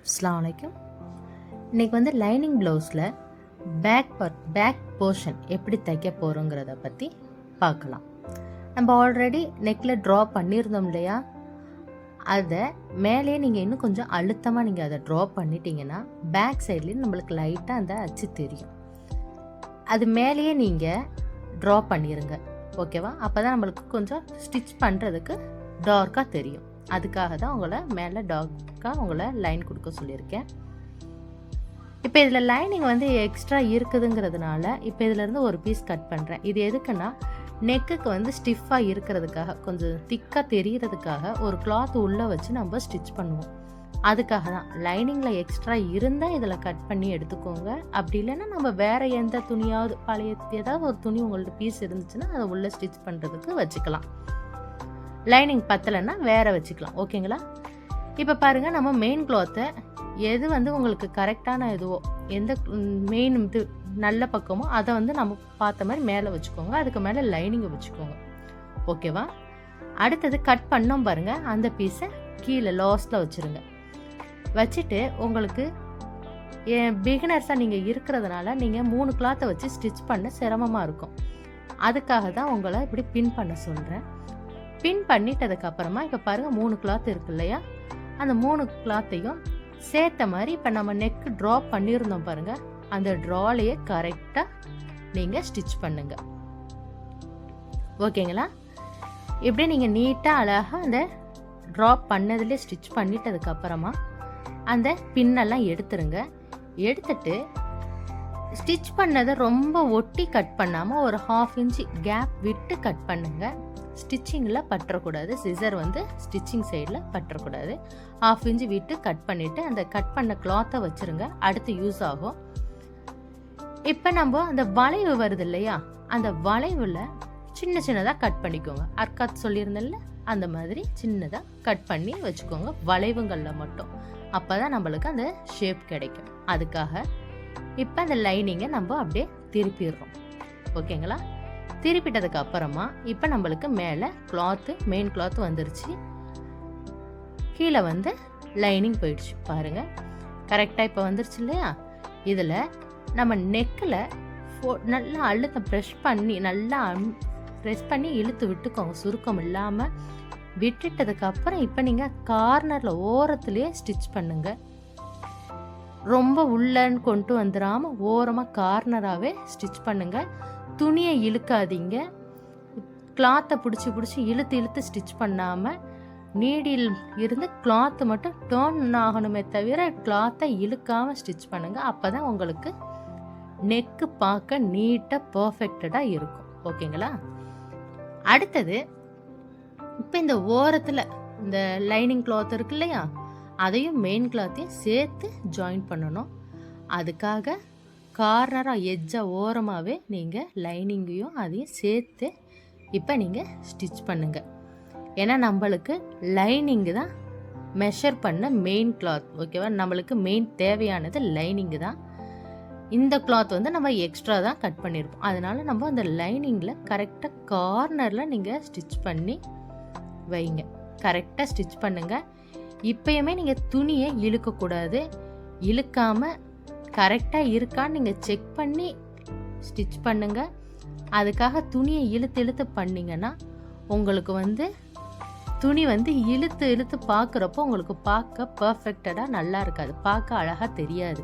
அஸ்ஸலாமு அலைக்கும். இன்றைக்கி வந்து லைனிங் ப்ளவுஸில் பேக் போர்ஷன் எப்படி தைக்க போகிறோங்கிறத பற்றி பார்க்கலாம். நம்ம ஆல்ரெடி நெக்கில் ட்ரா பண்ணியிருந்தோம் இல்லையா, அதை மேலேயே நீங்கள் இன்னும் கொஞ்சம் அழுத்தமாக நீங்கள் அதை ட்ரா பண்ணிட்டீங்கன்னா பேக் சைட்லேயும் நம்மளுக்கு லைட்டாக அந்த அச்சு தெரியும். அது மேலேயே நீங்கள் ட்ரா பண்ணிடுங்க, ஓகேவா? அப்போ தான் நம்மளுக்கு கொஞ்சம் ஸ்டிச் பண்ணுறதுக்கு டார்க்காக தெரியும். அதுக்காக தான் உங்களை மேலே டார்க்காக உங்களை லைன் கொடுக்க சொல்லியிருக்கேன். இப்போ இதில் லைனிங் வந்து எக்ஸ்ட்ரா இருக்குதுங்கிறதுனால இப்போ இதிலேருந்து ஒரு பீஸ் கட் பண்ணுறேன். இது எதுக்குன்னா நெக்குக்கு வந்து ஸ்டிஃபாக இருக்கிறதுக்காக, கொஞ்சம் திக்காக தெரிகிறதுக்காக ஒரு கிளாத் உள்ளே வச்சு நம்ம ஸ்டிச் பண்ணுவோம். அதுக்காக தான் லைனிங்கில் எக்ஸ்ட்ரா இருந்தால் இதில் கட் பண்ணி எடுத்துக்கோங்க. அப்படி இல்லைன்னா நம்ம வேறு எந்த துணியாவது பழைய ஏதாவது ஒரு துணி உங்கள்ட்ட பீஸ் இருந்துச்சுன்னா அதை உள்ளே ஸ்டிச் பண்ணுறதுக்கு வச்சுக்கலாம். லைனிங் பத்தலைன்னா வேறு வச்சுக்கலாம், ஓகேங்களா? இப்போ பாருங்கள், நம்ம மெயின் கிளாத்தை எது வந்து உங்களுக்கு கரெக்டான இதுவோ, எந்த மெயின் இது நல்ல பக்கமோ அதை வந்து நம்ம பார்த்த மாதிரி மேலே வச்சுக்கோங்க. அதுக்கு மேலே லைனிங்கை வச்சுக்கோங்க, ஓகேவா? அடுத்தது கட் பண்ணோம் பாருங்கள், அந்த பீஸை கீழே லாஸ்ட்டில் வச்சுருங்க. வச்சுட்டு உங்களுக்கு பிகினர்ஸாக நீங்கள் இருக்கிறதுனால நீங்கள் 3 கிளாத்தை வச்சு ஸ்டிச் பண்ண சிரமமாக இருக்கும். அதுக்காக தான் உங்களை இப்படி பின் பண்ண சொல்கிறேன். பின் பண்ணிட்டதுக்கப்புறமா இப்போ பாருங்கள் 3 கிளாத் இருக்கு இல்லையா, அந்த 3 கிளாத்தையும் சேர்த்த மாதிரி இப்போ நம்ம நெக்கு ட்ரா பண்ணியிருந்தோம் பாருங்கள், அந்த ட்ராலையே கரெக்டாக நீங்கள் ஸ்டிச் பண்ணுங்க, ஓகேங்களா? இப்படி நீங்கள் நீட்டாக அழகாக அந்த ட்ரா பண்ணதுலேயே ஸ்டிச் பண்ணிட்டதுக்கப்புறமா அந்த பின்னெல்லாம் எடுத்துருங்க. எடுத்துட்டு ஸ்டிச் பண்ணதை ரொம்ப ஒட்டி கட் பண்ணாமல் ஒரு 1/2 இன்ச்சு கேப் விட்டு கட் பண்ணுங்க. ஸ்டிச்சிங்கில் பற்றக்கூடாது, சிசர் வந்து ஸ்டிச்சிங் சைடில் பற்றக்கூடாது. 1/2 இன்ச்சு விட்டு கட் பண்ணிவிட்டு அந்த கட் பண்ண கிளாத்தை வச்சுருங்க, அடுத்து யூஸ் ஆகும். இப்போ நம்ம அந்த வளைவு வருது இல்லையா, அந்த வளைவில் சின்ன சின்னதாக கட் பண்ணிக்கோங்க. அர்க்காத் சொல்லியிருந்தேன்ல, அந்த மாதிரி சின்னதாக கட் பண்ணி வச்சுக்கோங்க வளைவுங்களில் மட்டும். அப்போ தான் நம்மளுக்கு அந்த ஷேப் கிடைக்கும். அதுக்காக இப்போ அந்த லைனிங்கை நம்ம அப்படியே திருப்பிடுறோம், ஓகேங்களா? திருப்பிட்டதுக்கு அப்புறமா இப்போ நம்மளுக்கு மேலே கிளாத்து, மெயின் கிளாத் வந்துருச்சு, கீழே வந்து லைனிங் போயிடுச்சு பாருங்கள், கரெக்டாக இப்போ வந்துருச்சு இல்லையா? இதில் நம்ம நெக்கில் நல்லா அழுத்தம் ப்ரெஷ் பண்ணி இழுத்து விட்டுக்கோங்க, சுருக்கம் இல்லாமல் விட்டுட்டதுக்கப்புறம் இப்போ நீங்கள் கார்னரில் ஓரத்துலேயே ஸ்டிச் பண்ணுங்க. ரொம்ப உள்ளன்னு கொண்டு வந்துடாமல் ஓரமாக கார்னராகவே ஸ்டிச் பண்ணுங்கள். துணியை இழுக்காதீங்க, கிளாத்தை பிடிச்சி இழுத்து ஸ்டிச் பண்ணாமல் நீடில் இருந்து கிளாத்து மட்டும் டேர்ன் ஆகணுமே தவிர கிளாத்தை இழுக்காமல் ஸ்டிச் பண்ணுங்கள். அப்போ தான் உங்களுக்கு நெக்கு பார்க்க நீட்டாக பர்ஃபெக்டடாக இருக்கும், ஓகேங்களா? அடுத்தது இப்போ இந்த ஓரத்தில் இந்த லைனிங் கிளாத் இருக்கு இல்லையா, அதையும் மெயின் கிளாத்தையும் சேர்த்து ஜாயின் பண்ணணும். அதுக்காக கார்னராக எட்ஜாக ஓரமாகவே நீங்கள் லைனிங்கையும் அதையும் சேர்த்து இப்போ நீங்கள் ஸ்டிச் பண்ணுங்கள். ஏன்னா நம்மளுக்கு லைனிங்கு தான் மெஷர் பண்ண மெயின் கிளாத், ஓகேவா? நம்மளுக்கு மெயின் தேவையானது லைனிங்கு தான். இந்த கிளாத் வந்து நம்ம எக்ஸ்ட்ரா தான் கட் பண்ணியிருப்போம். அதனால் நம்ம அந்த லைனிங்கில் கரெக்டாக கார்னரில் நீங்கள் ஸ்டிச் பண்ணி வைங்க, கரெக்டாக ஸ்டிச் பண்ணுங்கள். இப்போயுமே நீங்கள் துணியை இழுக்கக்கூடாது, இழுக்காமல் கரெக்டாக இருக்கான்னு நீங்கள் செக் பண்ணி ஸ்டிச் பண்ணுங்கள். அதுக்காக துணியை இழுத்து பண்ணிங்கன்னா உங்களுக்கு வந்து துணி வந்து இழுத்து பார்க்குறப்போ உங்களுக்கு பார்க்க பர்ஃபெக்டடாக நல்லா இருக்காது, பார்க்க அழகாக தெரியாது.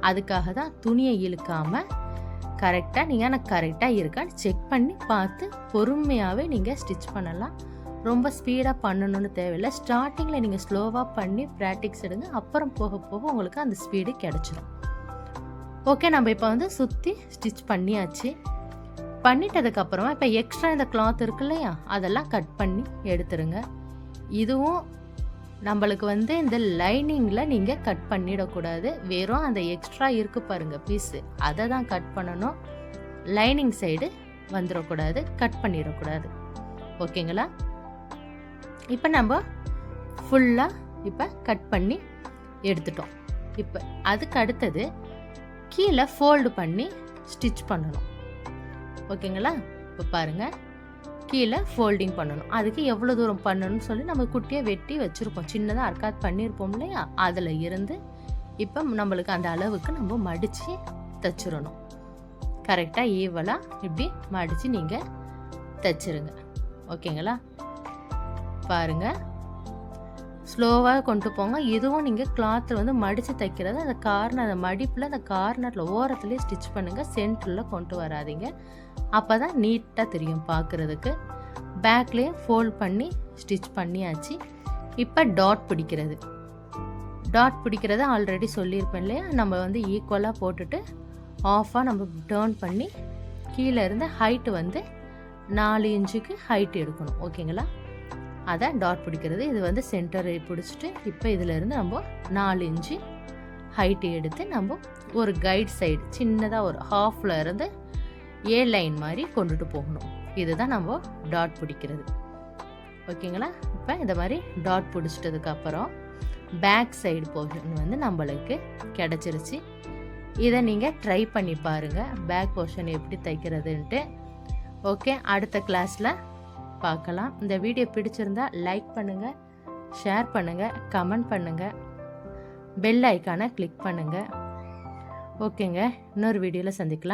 அதுக்காக தான் துணியை இழுக்காமல் கரெக்டாக நீங்கள் கரெக்டாக இருக்கான்னு செக் பண்ணி பார்த்து பொறுமையாகவே நீங்கள் ஸ்டிச் பண்ணலாம். ரொம்ப ஸ்பீடாக பண்ணணும்னு தேவையில்லை. ஸ்டார்டிங்கில் நீங்கள் ஸ்லோவாக பண்ணி ப்ராக்டிக்ஸ் எடுங்க, அப்புறம் போக போக உங்களுக்கு அந்த ஸ்பீடு கிடச்சிடும். ஓகே, நம்ம இப்போ வந்து சுற்றி ஸ்டிச் பண்ணியாச்சு. பண்ணிட்டதுக்கப்புறமா இப்போ எக்ஸ்ட்ரா இந்த கிளாத் இருக்கு இல்லையா, அதெல்லாம் கட் பண்ணி எடுத்துருங்க. இதுவும் நம்மளுக்கு வந்து இந்த லைனிங்கில் நீங்கள் கட் பண்ணிடக்கூடாது, வெறும் அந்த எக்ஸ்ட்ரா இருக்கு பாருங்கள் பீஸு, அதை தான் கட் பண்ணணும். லைனிங் சைடு வந்துடக்கூடாது, கட் பண்ணிடக்கூடாது, ஓகேங்களா? இப்போ நம்ம ஃபுல்லாக இப்போ கட் பண்ணி எடுத்துட்டோம். இப்போ அதுக்கு அடுத்தது கீழே ஃபோல்டு பண்ணி ஸ்டிச் பண்ணணும், ஓகேங்களா? இப்போ பாருங்கள், கீழே ஃபோல்டிங் பண்ணணும். அதுக்கு எவ்வளோ தூரம் பண்ணணும்னு சொல்லி நம்ம குட்டியாக வெட்டி வச்சுருப்போம், சின்னதாக அர்க்காத் பண்ணியிருப்போம் இல்லையா, அதில் இருந்து இப்போ நம்மளுக்கு அந்த அளவுக்கு நம்ம மடித்து தைச்சிடணும். கரெக்டாக ஈவலாக இப்படி மடித்து நீங்கள் தைச்சிருங்க. ஓகேங்களா? பாருங்கள், ஸ்லோவாக கொண்டு போங்க. இதுவும் நீங்கள் கிளாத்தில் வந்து மடித்து தைக்கிறது அந்த கார்னர், அந்த மடிப்பில் அந்த கார்னரில் ஓரத்துலேயே ஸ்டிச் பண்ணுங்கள். சென்டரில் கொண்டு வராதிங்க. அப்போ தான் நீட்டாக தெரியும் பார்க்குறதுக்கு. பேக்லேயே ஃபோல்ட் பண்ணி ஸ்டிச் பண்ணியாச்சு. இப்போ டாட் பிடிக்கிறது ஆல்ரெடி சொல்லியிருப்பேன் இல்லையா? நம்ம வந்து ஈக்குவலாக போட்டுட்டு ஆஃபாக நம்ம டேர்ன் பண்ணி கீழே இருந்து ஹைட்டு வந்து 4 இன்ச்சுக்கு ஹைட் எடுக்கணும். ஓகேங்களா? அதான் டாட் பிடிக்கிறது. இது வந்து சென்டரை பிடிச்சிட்டு இப்போ இதிலேருந்து நம்ம 4 இன்ச்சு ஹைட்டு எடுத்து நம்ம ஒரு கைட் சைடு சின்னதாக ஒரு ஹாஃபில் இருந்து ஏ லைன் மாதிரி கொண்டுட்டு போகணும். இதுதான் நம்ம டாட் பிடிக்கிறது. ஓகேங்களா? இப்போ இந்த மாதிரி டாட் பிடிச்சிட்டதுக்கப்புறம் பேக் சைடு போர்ஷன் வந்து நம்மளுக்கு கிடச்சிருச்சு. இதை நீங்கள் ட்ரை பண்ணி பாருங்கள், பேக் போர்ஷன் எப்படி தைக்கிறதுன்ட்டு. ஓகே, அடுத்த கிளாஸில் பார்க்கலாம். இந்த வீடியோ பிடிச்சிருந்தா லைக் பண்ணுங்கள், ஷேர் பண்ணுங்கள், கமெண்ட் பண்ணுங்கள், பெல் ஐக்கானை கிளிக் பண்ணுங்கள். ஓகேங்க, இன்னொரு வீடியோவில் சந்திக்கலாம்.